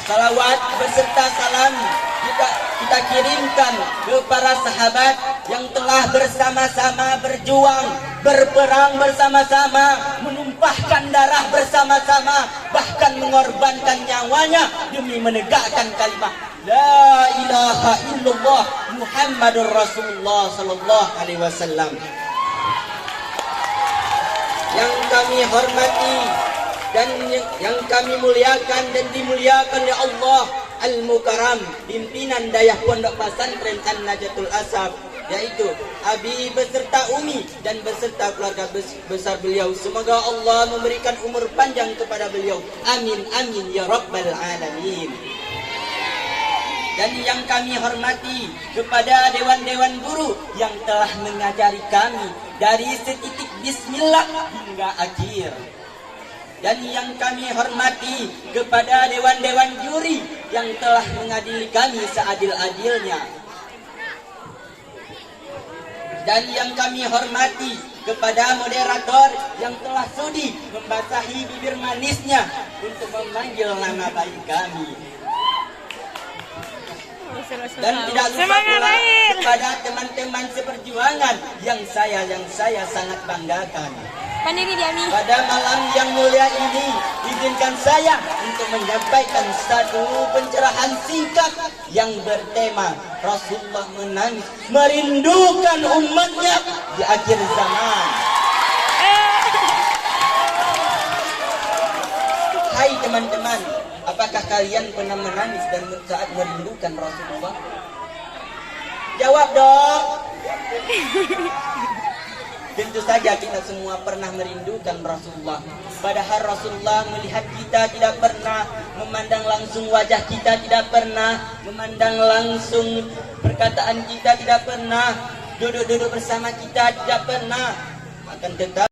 Salawat beserta salam kita kirimkan ke para sahabat yang telah bersama-sama berjuang, berperang bersama-sama, menumpahkan darah bersama-sama, bahkan mengorbankan nyawanya demi menegakkan kalimat La ilaha illallah Muhammadur Rasulullah sallallahu alaihi wasallam. Yang kami hormati dan yang kami muliakan dan dimuliakan oleh Allah Al-Mukarram, pimpinan Dayah Pondok Pesantren An-Najatul Asaf, yaitu Abi beserta Umi dan beserta keluarga besar beliau. Semoga Allah memberikan umur panjang kepada beliau. Amin amin ya rabbal alamin. Dan yang kami hormati kepada dewan-dewan guru yang telah mengajari kami dari setitik bismillah hingga akhir. Dan yang kami hormati kepada dewan-dewan juri yang telah mengadili kami seadil-adilnya. Dan yang kami hormati kepada moderator yang telah sudi membasahi bibir manisnya untuk memanggil nama baik kami. Dan tidak lupa pula kepada teman-teman seperjuangan yang saya sangat banggakan. Pada malam yang mulia ini, izinkan saya untuk menyampaikan satu pencerahan singkat yang bertema Rasulullah menangis merindukan umatnya di akhir zaman. Hai teman-teman, apakah kalian pernah menangis dan saat merindukan Rasulullah? Jawab dong. Tentu saja kita semua pernah merindukan Rasulullah. Padahal Rasulullah melihat kita tidak pernah, memandang langsung wajah kita tidak pernah, memandang langsung perkataan kita tidak pernah, duduk-duduk bersama kita tidak pernah. Akan tetapi